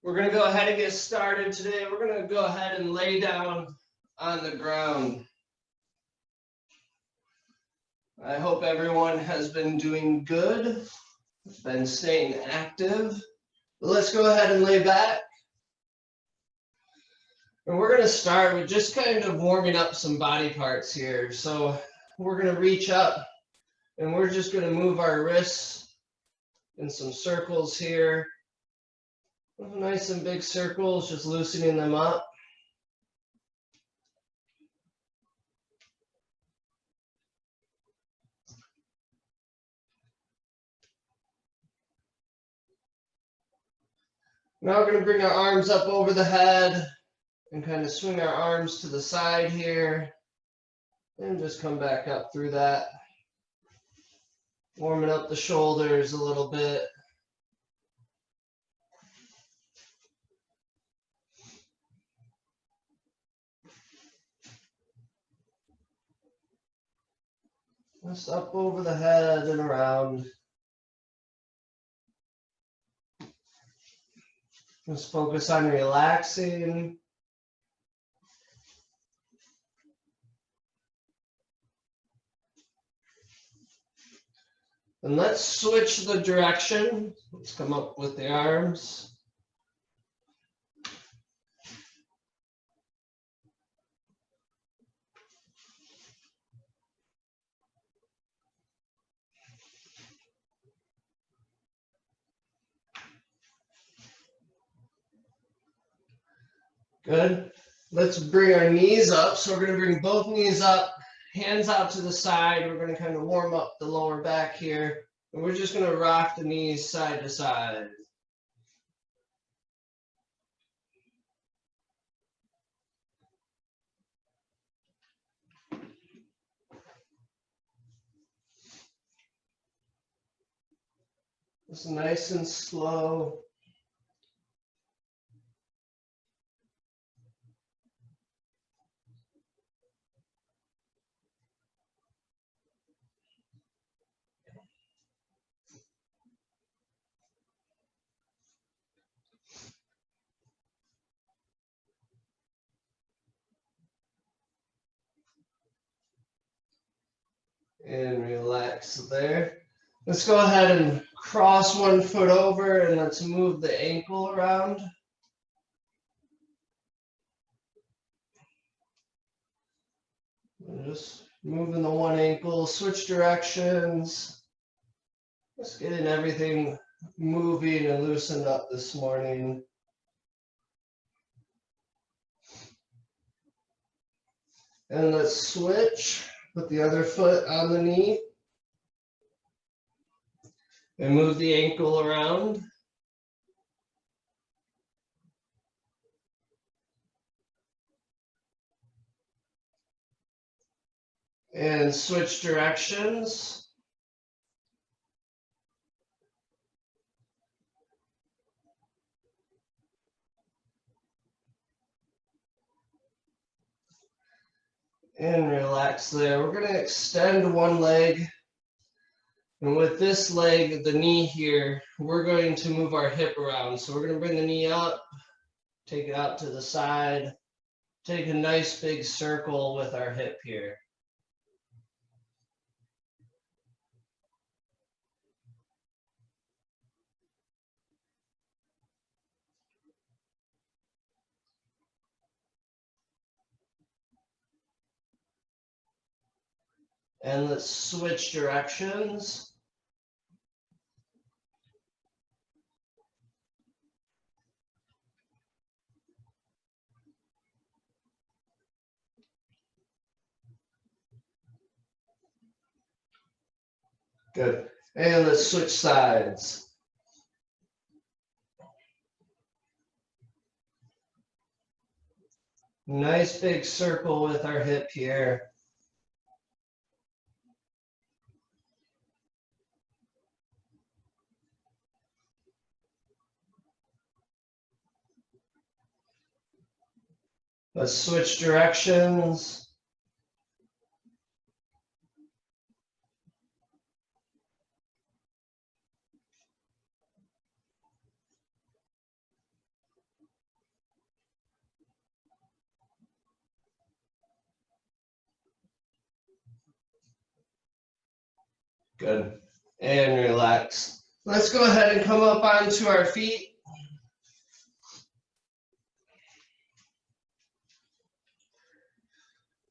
We're going to go ahead and get started today. We're going to go ahead and lay down on the ground. I hope everyone has been doing good, been staying active. Let's go ahead and lay back. And we're going to start with just kind of warming up some body parts here. So we're going to reach up and we're just going to move our wrists in some circles here. Nice and big circles, just loosening them up. Now we're going to bring our arms up over the head and kind of swing our arms to the side here and just come back up through that. Warming up the shoulders a little bit. Just up over the head and around. Just focus on relaxing. And let's switch the direction. Let's come up with the arms. Good. Let's bring our knees up. So we're going to bring both knees up, hands out to the side. We're going to kind of warm up the lower back here. And we're just going to rock the knees side to side. Just nice and slow. And relax there. Let's go ahead and cross one foot over and let's move the ankle around. Just moving the one ankle, switch directions. Just getting everything moving and loosened up this morning. And let's switch, put the other foot on the knee. And move the ankle around. And switch directions. And relax there. We're going to extend one leg. And with this leg, the knee here, we're going to move our hip around. So we're going to bring the knee up, take it out to the side, take a nice big circle with our hip here. And let's switch directions. Good. And let's switch sides. Nice big circle with our hip here. Let's switch directions. Good. And relax. Let's go ahead and come up onto our feet.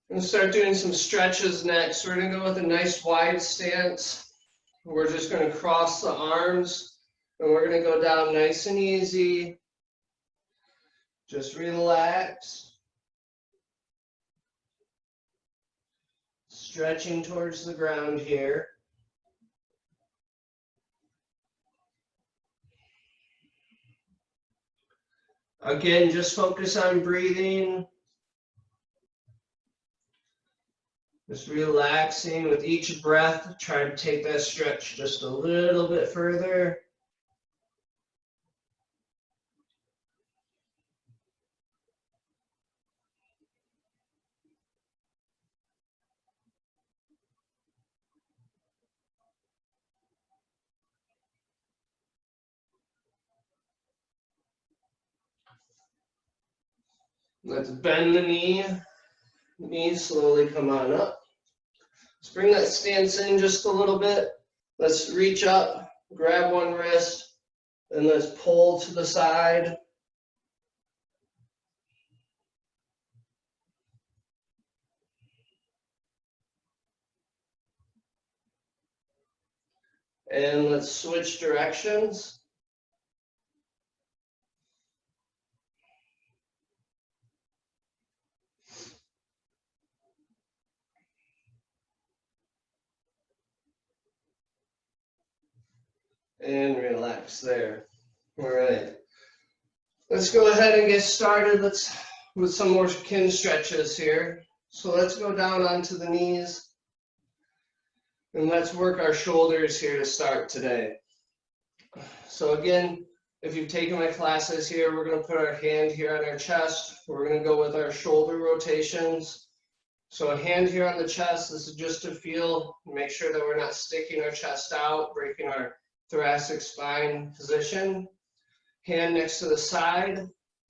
And start doing some stretches next. We're going to go with a nice wide stance. We're just going to cross the arms and we're going to go down nice and easy. Just relax. Stretching towards the ground here. Again, just focus on breathing. Just relaxing with each breath. Try to take that stretch just a little bit further. Let's bend the knee. Knees slowly come on up. Let's bring that stance in just a little bit. Let's reach up, grab one wrist, and let's pull to the side. And let's switch directions. And relax there. All right. Let's go ahead and get started. With some more kin stretches here. So let's go down onto the knees. And let's work our shoulders here to start today. So again, if you've taken my classes here, we're going to put our hand here on our chest. We're going to go with our shoulder rotations. So a hand here on the chest, this is just to feel, make sure that we're not sticking our chest out, breaking our thoracic spine position. Hand next to the side,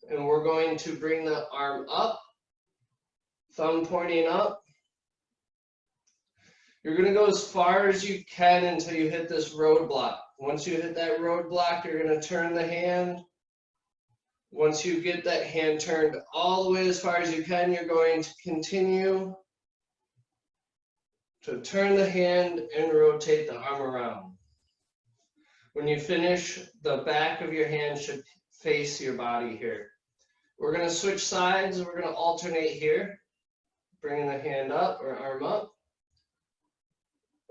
and we're going to bring the arm up, thumb pointing up. You're going to go as far as you can until you hit this roadblock. Once you hit that roadblock, you're going to turn the hand. Once you get that hand turned all the way as far as you can, you're going to continue to turn the hand and rotate the arm around. When you finish, the back of your hand should face your body here. We're going to switch sides. We're going to alternate here, bringing the hand up or arm up.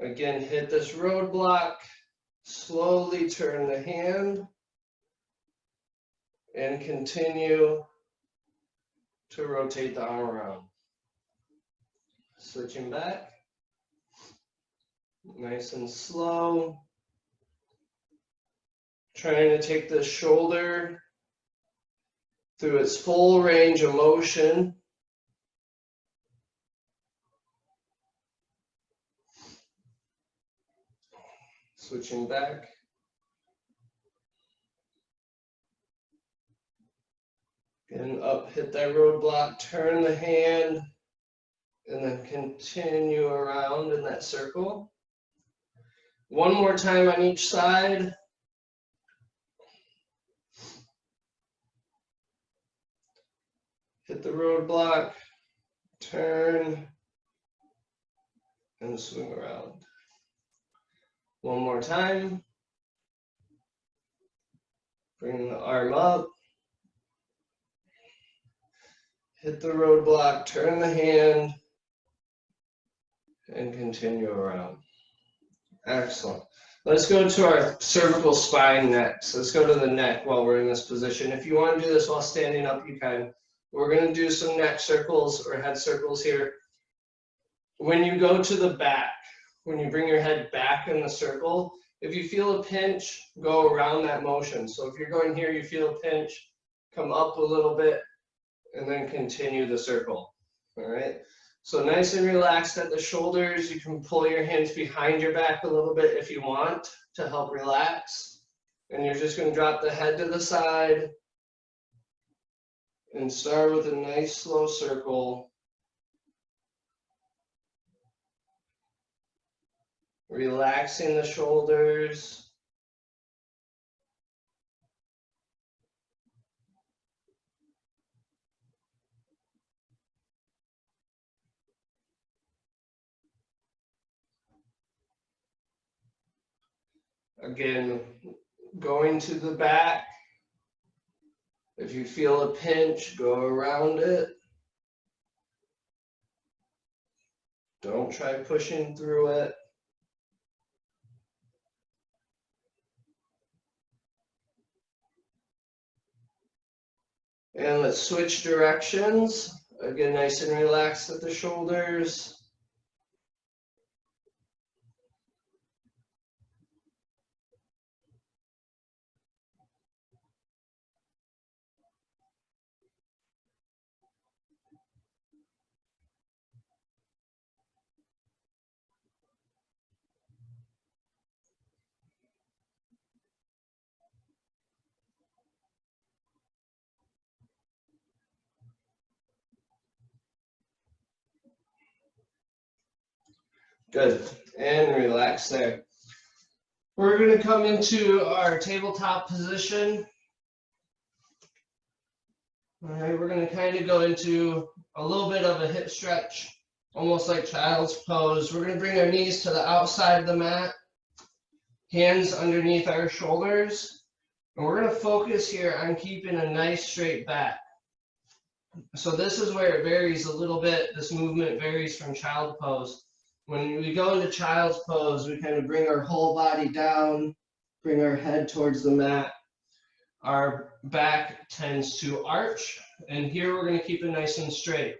Again, hit this roadblock, slowly turn the hand, and continue to rotate the arm around. Switching back, nice and slow. Trying to take the shoulder through its full range of motion. Switching back. And up, hit that roadblock, turn the hand, and then continue around in that circle. One more time on each side. Hit the roadblock, turn, and swing around. One more time. Bring the arm up. Hit the roadblock, turn the hand, and continue around. Excellent. Let's go to our cervical spine next. Let's go to the neck while we're in this position. If you want to do this while standing up, you can. We're going to do some neck circles or head circles here. When you go to the back, when you bring your head back in the circle, if you feel a pinch, go around that motion. So if you're going here, you feel a pinch, come up a little bit, and then continue the circle. All right. So nice and relaxed at the shoulders. You can pull your hands behind your back a little bit if you want to help relax. And you're just going to drop the head to the side and start with a nice slow circle. Relaxing the shoulders. Again, going to the back. If you feel a pinch, go around it. Don't try pushing through it. And let's switch directions. Again, nice and relaxed at the shoulders. Good, and relax there. We're going to come into our tabletop position. All right, we're going to kind of go into a little bit of a hip stretch, almost like child's pose. We're going to bring our knees to the outside of the mat, hands underneath our shoulders, and we're going to focus here on keeping a nice straight back. So this is where it varies a little bit. This movement varies from child pose. When we go into child's pose, we kind of bring our whole body down, bring our head towards the mat. Our back tends to arch, and here we're going to keep it nice and straight.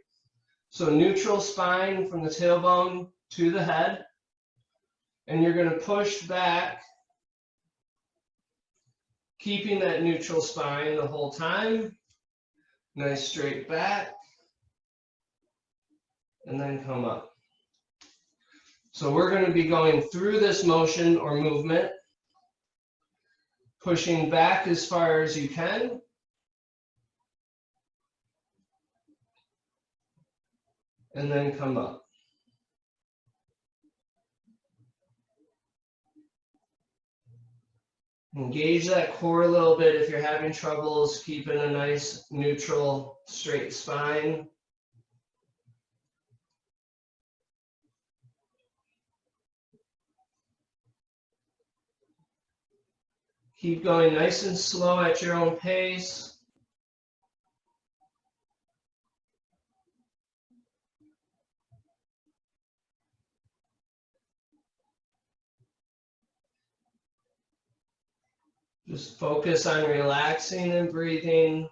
So neutral spine from the tailbone to the head, and you're going to push back, keeping that neutral spine the whole time. Nice straight back, and then come up. So we're going to be going through this motion or movement, pushing back as far as you can, and then come up. Engage that core a little bit if you're having troubles keeping a nice neutral straight spine. Keep going nice and slow at your own pace. Just focus on relaxing and breathing.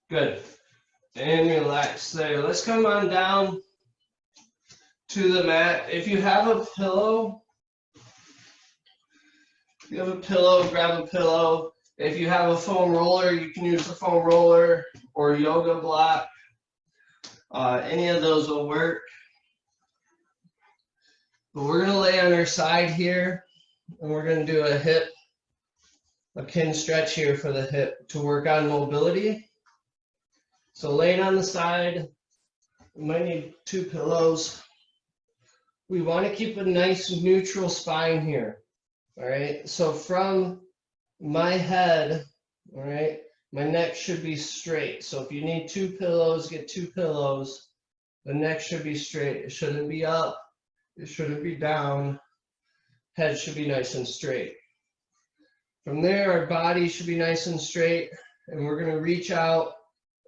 Good. And relax there. Let's come on down to the mat. If you have a pillow, grab a pillow. If you have a foam roller, you can use a foam roller or a yoga block. Any of those will work. But we're going to lay on our side here, and we're going to do a kin stretch here for the hip to work on mobility. So laying on the side, we might need 2 pillows. We want to keep a nice neutral spine here. All right, so from my head, all right, my neck should be straight. So if you need 2 pillows, get 2 pillows. The neck should be straight. It shouldn't be up. It shouldn't be down. Head should be nice and straight. From there, our body should be nice and straight, and we're going to reach out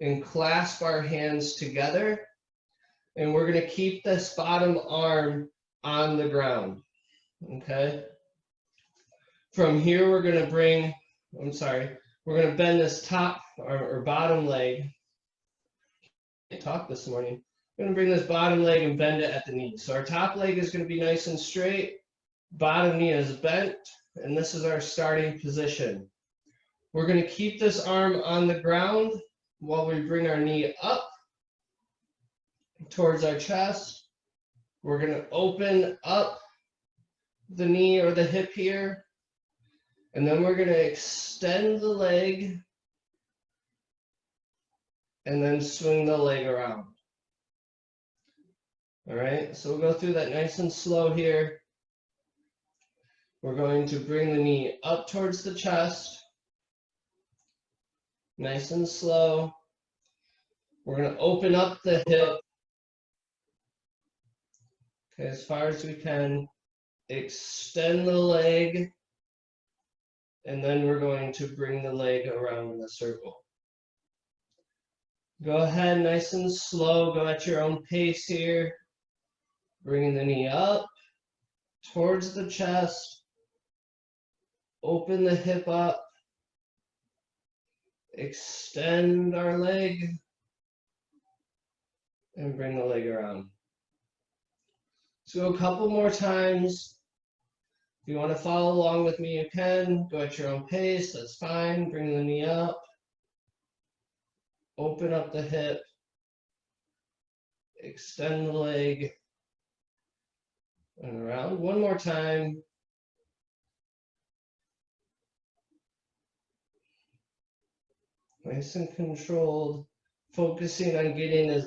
and clasp our hands together, and we're going to keep this bottom arm on the ground. Okay? From here, we're going to bring, we're going to bend this top or bottom leg. I can't talk this morning. We're going to bring this bottom leg and bend it at the knee. So our top leg is going to be nice and straight. Bottom knee is bent, and this is our starting position. We're going to keep this arm on the ground while we bring our knee up towards our chest. We're going to open up the knee or the hip here, And then we're going to extend the leg and then swing the leg around. All right, so we'll go through that nice and slow here. We're going to bring the knee up towards the chest. Nice and slow. We're going to open up the hip. Okay, as far as we can. Extend the leg. And then we're going to bring the leg around in a circle. Go ahead, nice and slow. Go at your own pace here. Bringing the knee up towards the chest. Open the hip up. Extend our leg. And bring the leg around. So a couple more times. If you want to follow along with me, you can. Go at your own pace. That's fine. Bring the knee up. Open up the hip. Extend the leg. And around. One more time. Nice and controlled. Focusing on getting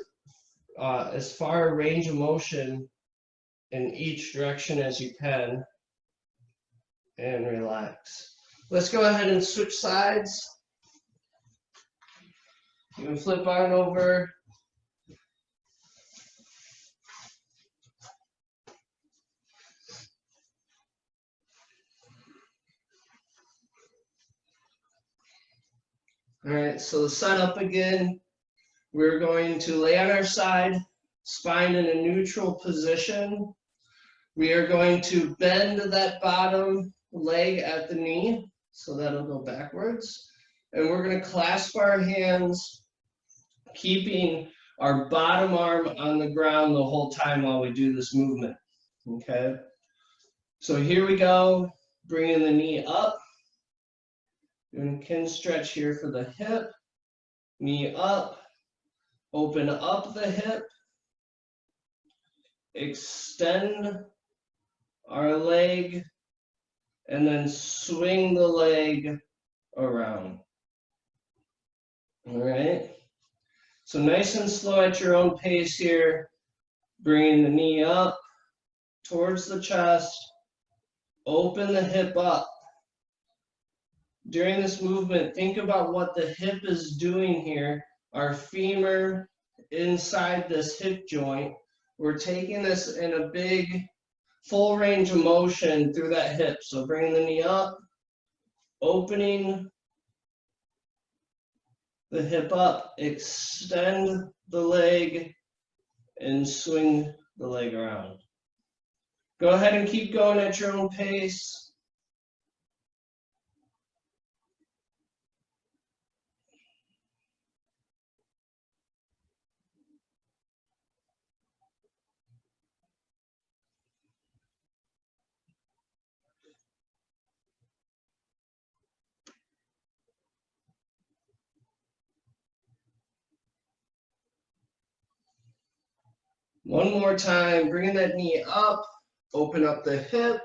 as far a range of motion in each direction as you can. And relax. Let's go ahead and switch sides. You can flip on over. All right, so the setup again. We're going to lay on our side, spine in a neutral position. We are going to bend that bottom leg at the knee, so that'll go backwards. And we're going to clasp our hands, keeping our bottom arm on the ground the whole time while we do this movement. Okay? So here we go, bringing the knee up. Doing a kin stretch here for the hip. Knee up. Open up the hip. Extend our leg. And then swing the leg around. All right. So nice and slow at your own pace here. Bringing the knee up towards the chest. Open the hip up. During this movement, think about what the hip is doing here. Our femur inside this hip joint. We're taking this in a big, full range of motion through that hip. So bring the knee up, opening the hip up, extend the leg, and swing the leg around. Go ahead and keep going at your own pace. One more time, bringing that knee up, open up the hip,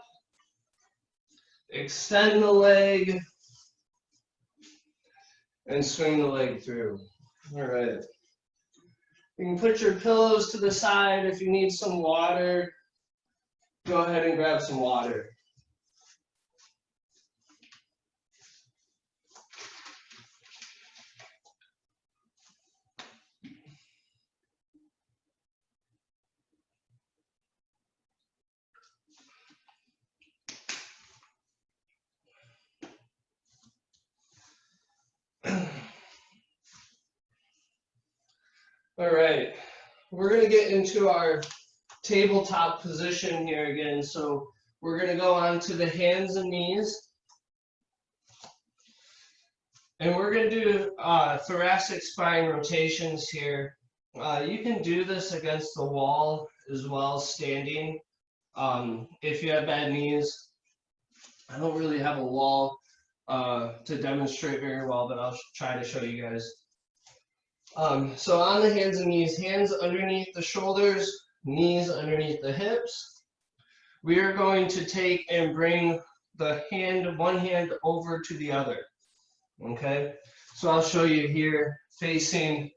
extend the leg, and swing the leg through. All right. You can put your pillows to the side. If you need some water, go ahead and grab some water. All right, we're going to get into our tabletop position here again. So we're going to go on to the hands and knees. And we're going to do thoracic spine rotations here. You can do this against the wall as well, standing. If you have bad knees, I don't really have a wall to demonstrate very well, but I'll try to show you guys. So on the hands and knees, hands underneath the shoulders, knees underneath the hips. We are going to take and bring one hand over to the other. Okay, so I'll show you here facing.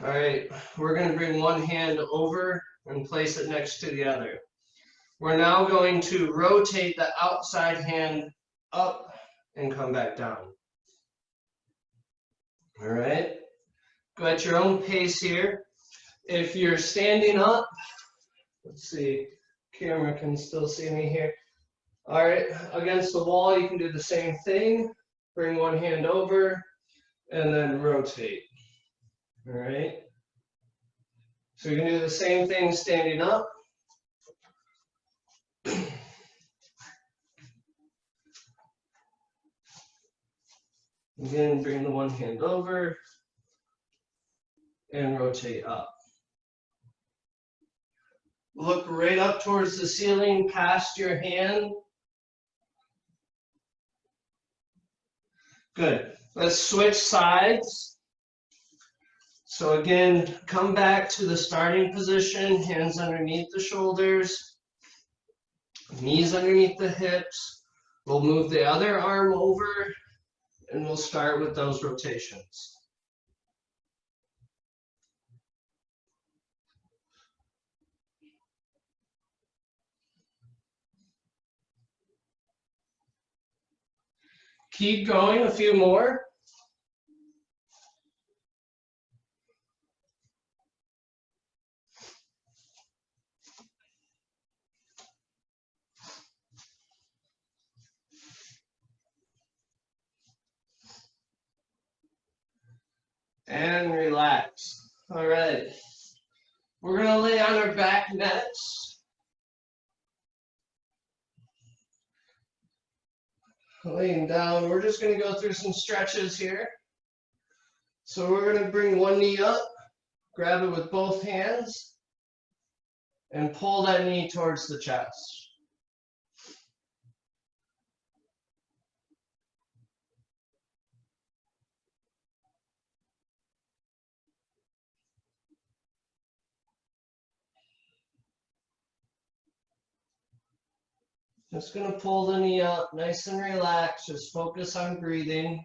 All right, we're going to bring one hand over and place it next to the other. We're now going to rotate the outside hand up and come back down. All right, go at your own pace here. If you're standing up, let's see, camera can still see me here. All right, against the wall, you can do the same thing. Bring one hand over and then rotate. All right, so you can do the same thing standing up. Again, bring the one hand over and rotate up. Look right up towards the ceiling, past your hand. Good. Let's switch sides. So again, come back to the starting position, hands underneath the shoulders, knees underneath the hips. We'll move the other arm over and we'll start with those rotations. Keep going, a few more. And relax. All right. We're going to lay on our back next. Laying down, we're just going to go through some stretches here. So we're going to bring one knee up, grab it with both hands, and pull that knee towards the chest. Just going to pull the knee up, nice and relaxed. Just focus on breathing.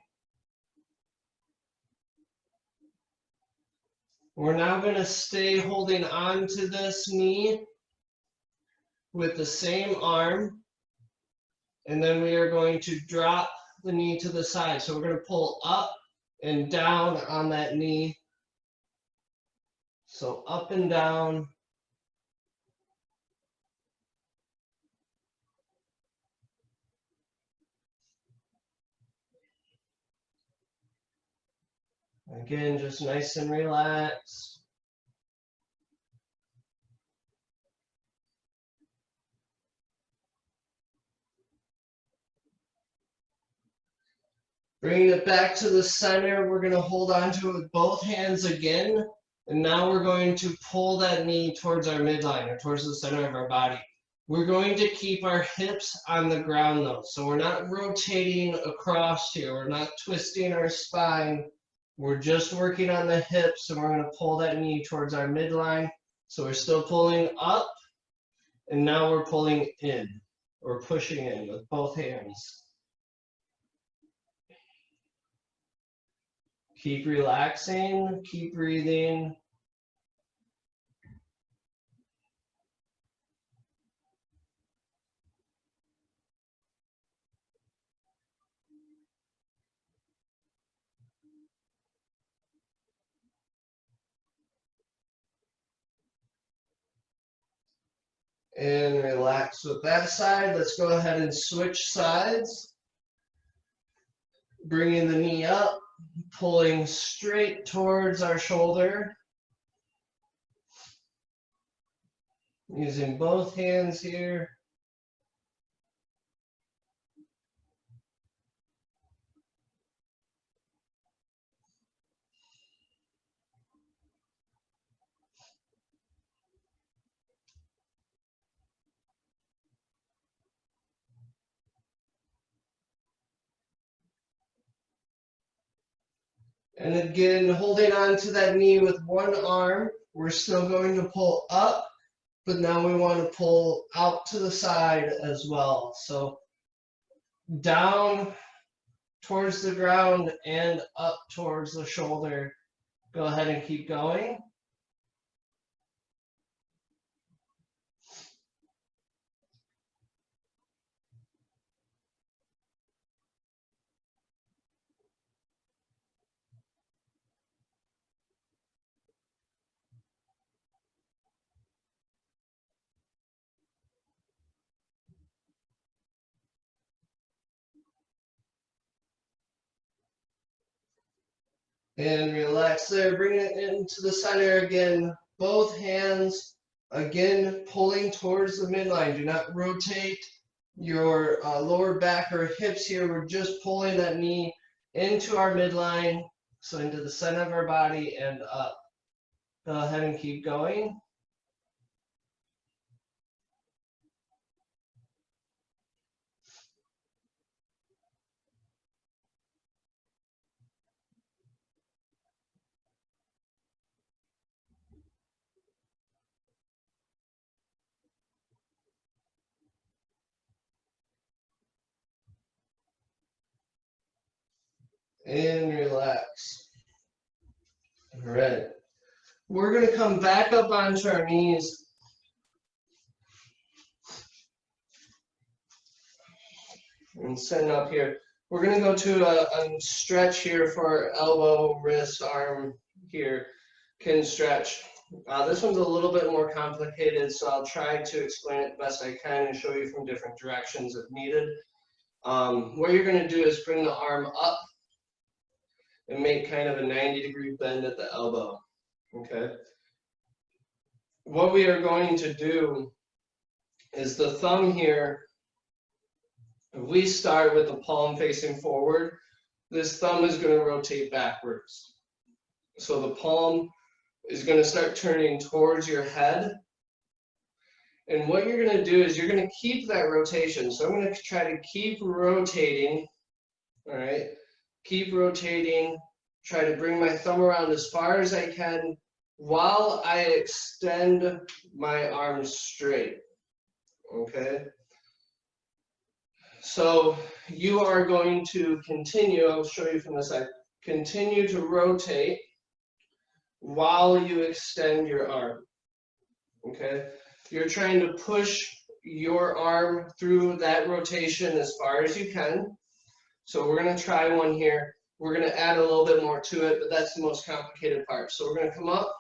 We're now going to stay holding on to this knee with the same arm. And then we are going to drop the knee to the side. So we're going to pull up and down on that knee. So up and down. Again, just nice and relaxed. Bringing it back to the center, we're going to hold on to it with both hands again. And now we're going to pull that knee towards our midline or towards the center of our body. We're going to keep our hips on the ground though. So we're not rotating across here. We're not twisting our spine. We're just working on the hips and we're going to pull that knee towards our midline. So we're still pulling up and now we're pulling in or pushing in with both hands. Keep relaxing, keep breathing. And relax with that side. Let's go ahead and switch sides. Bringing the knee up, pulling straight towards our shoulder. Using both hands here. And again, holding on to that knee with one arm, we're still going to pull up, but now we want to pull out to the side as well. So down towards the ground and up towards the shoulder. Go ahead and keep going. And relax there. Bring it into the center again. Both hands, again, pulling towards the midline. Do not rotate your lower back or hips here. We're just pulling that knee into our midline, so into the center of our body and up. Go ahead and keep going. And relax. All right. We're going to come back up onto our knees. And sitting up here. We're going to go to a stretch here for our elbow, wrist, arm here. Can stretch. This one's a little bit more complicated, so I'll try to explain it best I can and show you from different directions if needed. What you're going to do is bring the arm up and make kind of a 90-degree bend at the elbow. Okay. What we are going to do is the thumb here. If we start with the palm facing forward, this thumb is going to rotate backwards. So the palm is going to start turning towards your head. And what you're going to do is you're going to keep that rotation. So I'm going to try to keep rotating. All right. Keep rotating. Try to bring my thumb around as far as I can while I extend my arms straight. Okay. So you are going to continue, I'll show you from the side, continue to rotate while you extend your arm. Okay. You're trying to push your arm through that rotation as far as you can. So we're going to try one here. We're going to add a little bit more to it, but that's the most complicated part. So we're going to come up,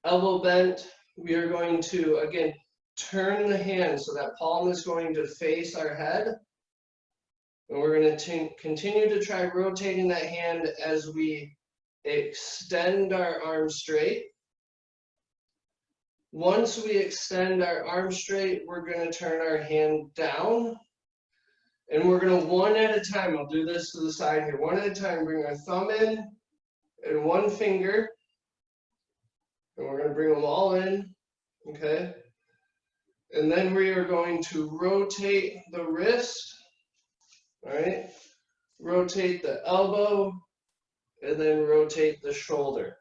elbow bent. We are going to, again, turn the hand so that palm is going to face our head. And we're going to continue to try rotating that hand as we extend our arm straight. Once we extend our arm straight, we're going to turn our hand down. And we're going to, one at a time, I'll do this to the side here, one at a time, bring our thumb in and one finger. And we're going to bring them all in, okay? And then we are going to rotate the wrist, all right? Rotate the elbow, and then rotate the shoulder,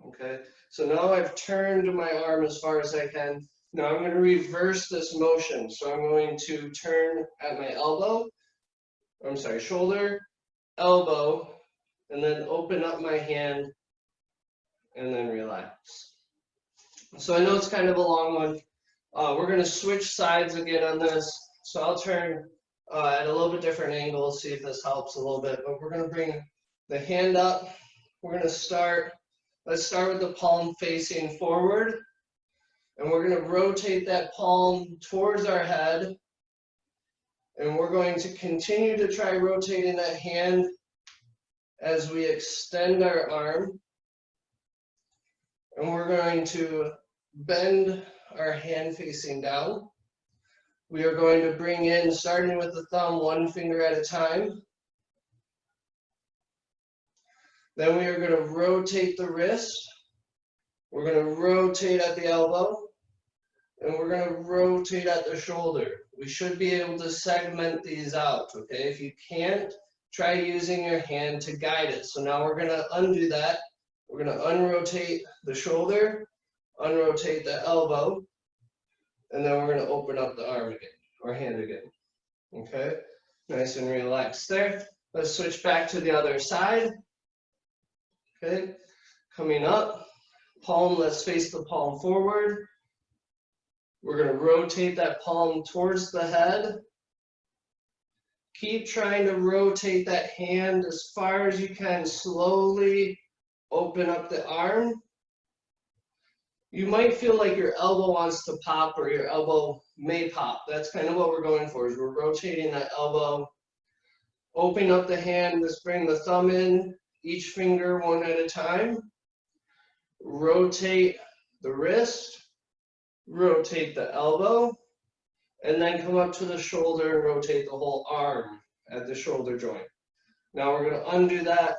okay? So now I've turned my arm as far as I can. Now I'm going to reverse this motion. So I'm going to turn at my elbow, shoulder, elbow, and then open up my hand, and then relax. So I know it's kind of a long one. We're going to switch sides again on this. So I'll turn at a little bit different angle, see if this helps a little bit. But we're going to bring the hand up. We're going to start, let's start with the palm facing forward. And we're going to rotate that palm towards our head. And we're going to continue to try rotating that hand as we extend our arm. And we're going to bend our hand facing down. We are going to bring in, starting with the thumb, one finger at a time. Then we are going to rotate the wrist. We're going to rotate at the elbow. And we're going to rotate at the shoulder. We should be able to segment these out, okay? If you can't, try using your hand to guide it. So now we're going to undo that. We're going to unrotate the shoulder. unrotate the elbow, and then we're going to open up the arm again, or hand again. Okay, nice and relaxed there. Let's switch back to the other side. Okay, coming up, palm, let's face the palm forward. We're going to rotate that palm towards the head. Keep trying to rotate that hand as far as you can. Slowly open up the arm. You might feel like your elbow wants to pop or your elbow may pop. That's kind of what we're going for, is we're rotating that elbow. Open up the hand, let's bring the thumb in, each finger one at a time. Rotate the wrist, rotate the elbow, and then come up to the shoulder and rotate the whole arm at the shoulder joint. Now we're going to undo that,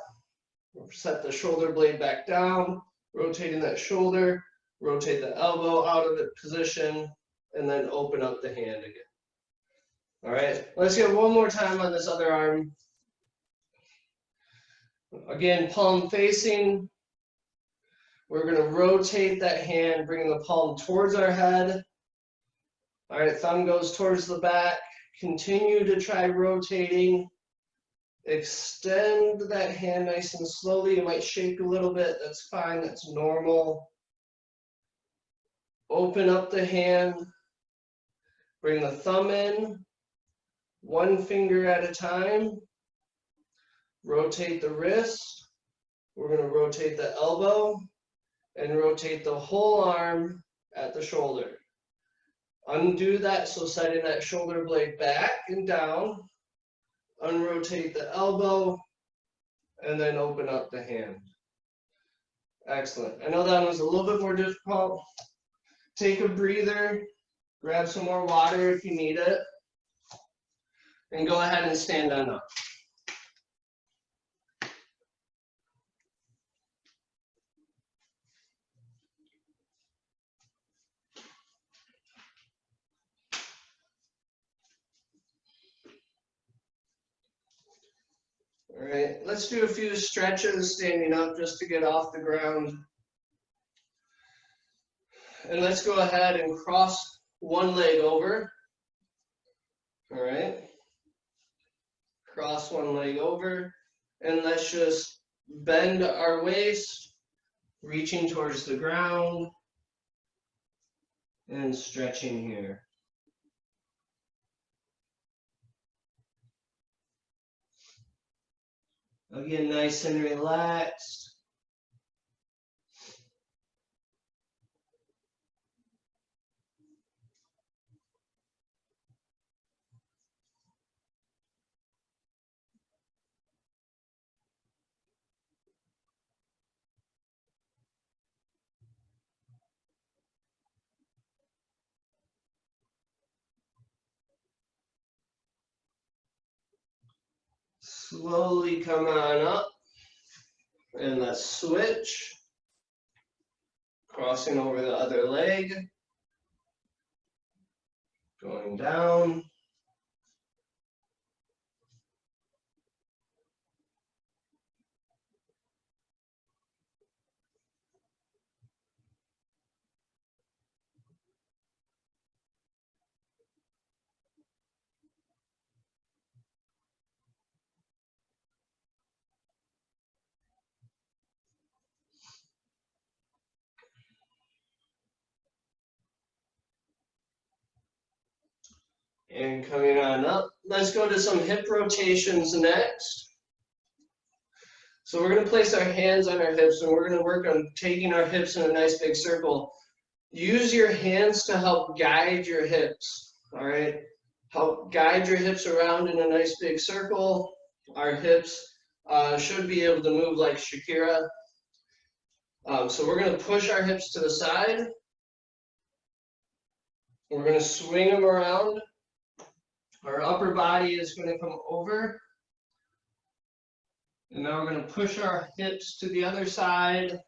set the shoulder blade back down, rotating that shoulder, rotate the elbow out of the position, and then open up the hand again. All right, let's get one more time on this other arm. Again, palm facing. We're going to rotate that hand, bringing the palm towards our head. All right, thumb goes towards the back. Continue to try rotating. Extend that hand nice and slowly. You might shake a little bit. That's fine. That's normal. Open up the hand. Bring the thumb in. One finger at a time. Rotate the wrist. We're going to rotate the elbow and rotate the whole arm at the shoulder. Undo that, so setting that shoulder blade back and down. Unrotate the elbow, and then open up the hand. Excellent. I know that was a little bit more difficult. Take a breather, grab some more water if you need it, and go ahead and stand on up. All right, let's do a few stretches standing up just to get off the ground. And let's go ahead and cross one leg over. All right. Cross one leg over. And let's just bend our waist, reaching towards the ground, and stretching here. Again, nice and relaxed. Slowly come on up. And let's switch. Crossing over the other leg. Going down. And coming on up, let's go to some hip rotations next. So we're going to place our hands on our hips and we're going to work on taking our hips in a nice big circle. Use your hands to help guide your hips, all right? Help guide your hips around in a nice big circle. Our hips should be able to move like Shakira. So we're going to push our hips to the side. We're going to swing them around. Our upper body is going to come over. And now we're going to push our hips to the other side.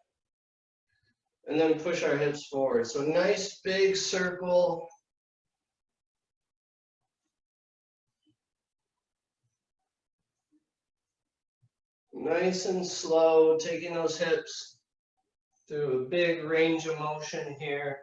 And then push our hips forward. So nice big circle. Nice and slow, taking those hips through a big range of motion here.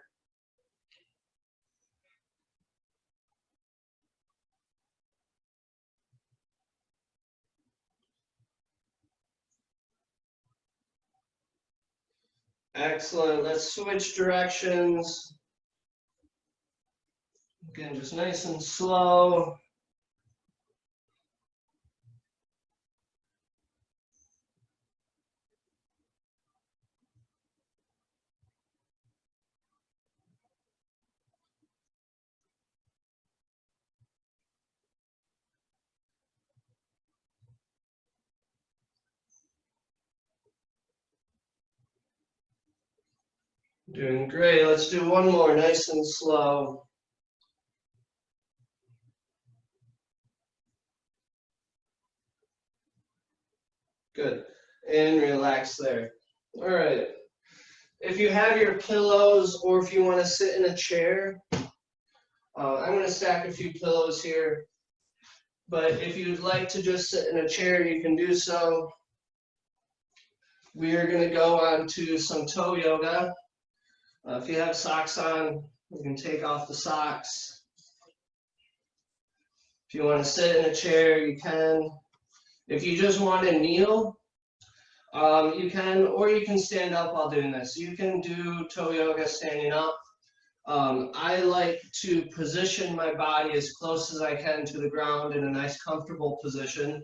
Excellent. Let's switch directions. Again, just nice and slow. Doing great. Let's do one more, nice and slow. Good. And relax there. All right. If you have your pillows or if you want to sit in a chair, I'm going to stack a few pillows here. But if you'd like to just sit in a chair, you can do so. We are going to go on to some toe yoga. If you have socks on, you can take off the socks. If you want to sit in a chair, you can. If you just want to kneel, you can, or you can stand up while doing this. You can do toe yoga standing up. I like to position my body as close as I can to the ground in a nice comfortable position.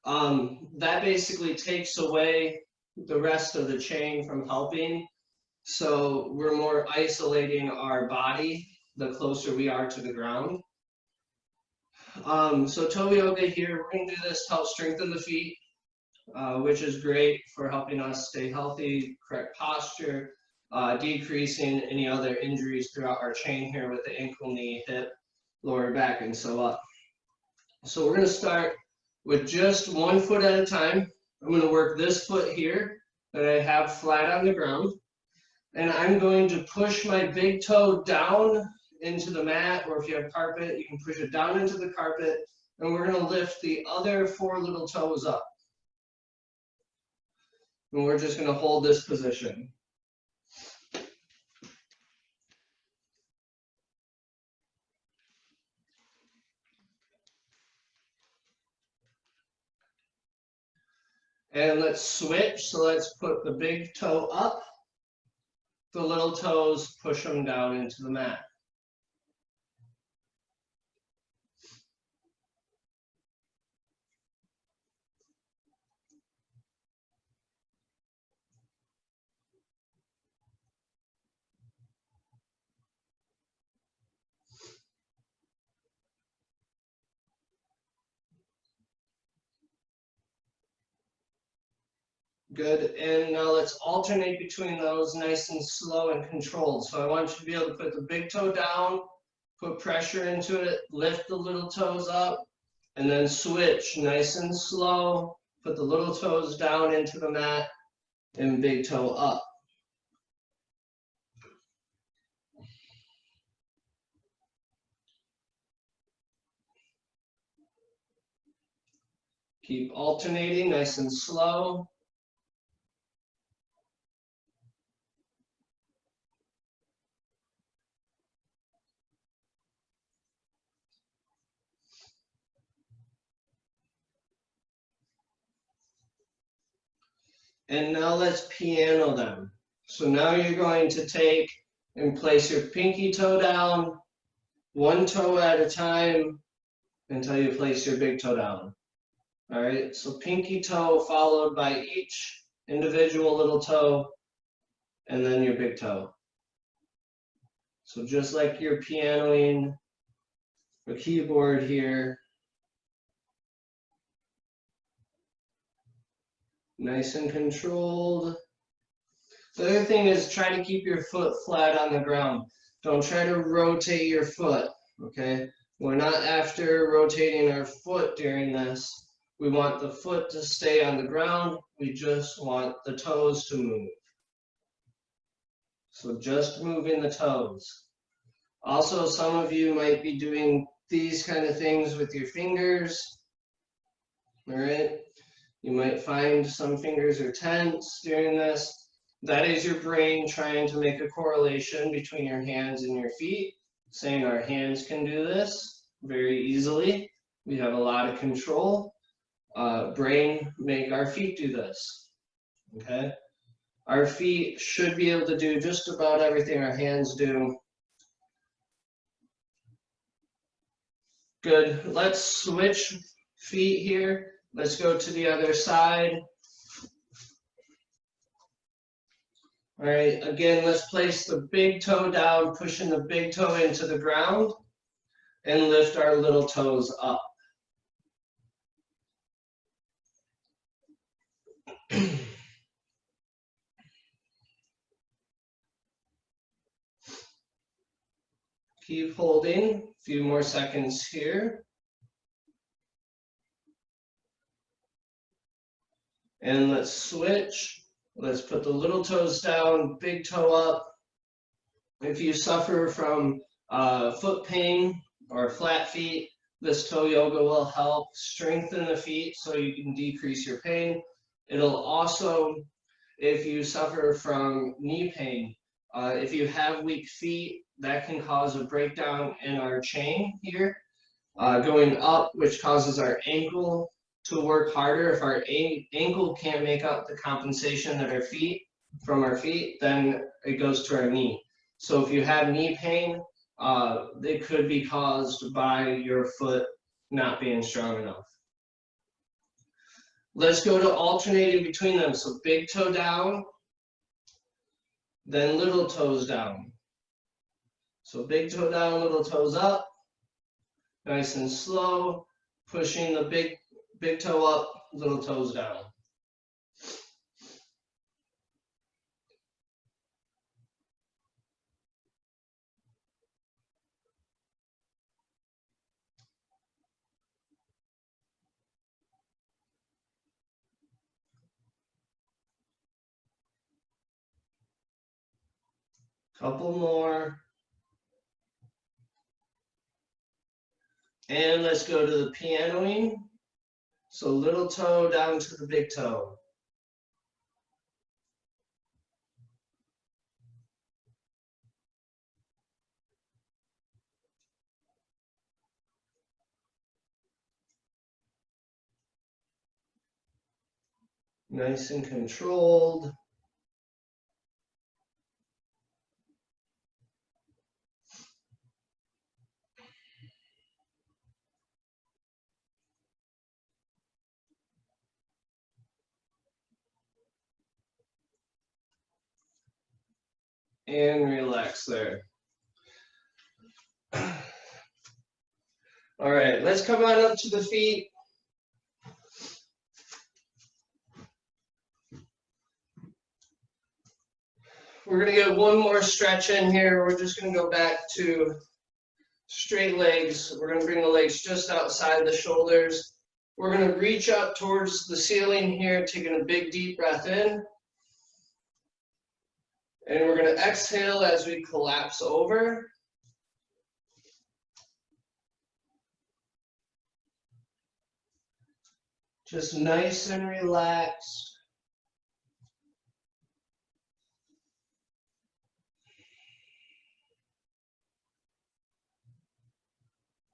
That basically takes away the rest of the chain from helping. So we're more isolating our body the closer we are to the ground. So toe yoga here, we're going to do this to help strengthen the feet, which is great for helping us stay healthy, correct posture, decreasing any other injuries throughout our chain here with the ankle, knee, hip, lower back, and so up. So we're going to start with just 1 foot at a time. I'm going to work this foot here that I have flat on the ground. And I'm going to push my big toe down into the mat, or if you have carpet, you can push it down into the carpet. And we're going to lift the other 4 little toes up. And we're just going to hold this position. And let's switch. So let's put the big toe up. The little toes, push them down into the mat. Good, and now let's alternate between those nice and slow and controlled. So I want you to be able to put the big toe down, put pressure into it, lift the little toes up, and then switch nice and slow, put the little toes down into the mat, and big toe up. Keep alternating nice and slow. And now let's piano them. So now you're going to take and place your pinky toe down, 1 toe at a time, until you place your big toe down. All right, so pinky toe followed by each individual little toe, and then your big toe. So just like you're pianoing a keyboard here, nice and controlled. The other thing is try to keep your foot flat on the ground. Don't try to rotate your foot, okay? We're not after rotating our foot during this. We want the foot to stay on the ground. We just want the toes to move. So just moving the toes. Also, some of you might be doing these kind of things with your fingers. All right? You might find some fingers are tense during this. That is your brain trying to make a correlation between your hands and your feet, saying our hands can do this very easily. We have a lot of control. Brain, make our feet do this, okay? Our feet should be able to do just about everything our hands do. Good, let's switch feet here. Let's go to the other side. All right, again, let's place the big toe down, pushing the big toe into the ground, and lift our little toes up. Keep holding, a few more seconds here. And let's switch. Let's put the little toes down, big toe up. If you suffer from foot pain or flat feet, this toe yoga will help strengthen the feet so you can decrease your pain. It'll also, if you suffer from knee pain, if you have weak feet, that can cause a breakdown in our chain here, going up, which causes our ankle to work harder. If our ankle can't make up the compensation that from our feet, then it goes to our knee. So if you have knee pain, it could be caused by your foot not being strong enough. Let's go to alternating between them. So big toe down, then little toes down. So big toe down, little toes up, nice and slow, pushing the big toe up, little toes down. Couple more. And let's go to the pianoing. So little toe down to the big toe. Nice and controlled. And relax there. All right, let's come on up to the feet. We're gonna get one more stretch in here. We're just gonna go back to straight legs. We're gonna bring the legs just outside the shoulders. We're gonna reach up towards the ceiling here, taking a big deep breath in. And we're going to exhale as we collapse over. Just nice and relaxed.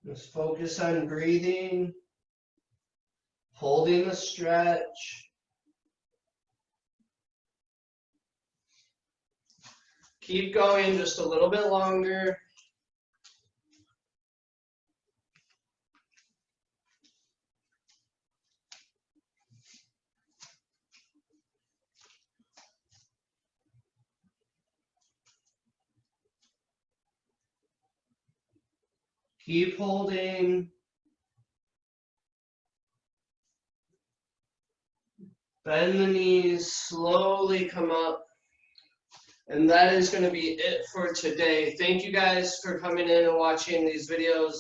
Just focus on breathing, holding the stretch. Keep going just a little bit longer. Keep holding. Bend the knees, slowly come up. And that is going to be it for today. Thank you guys for coming in and watching these videos.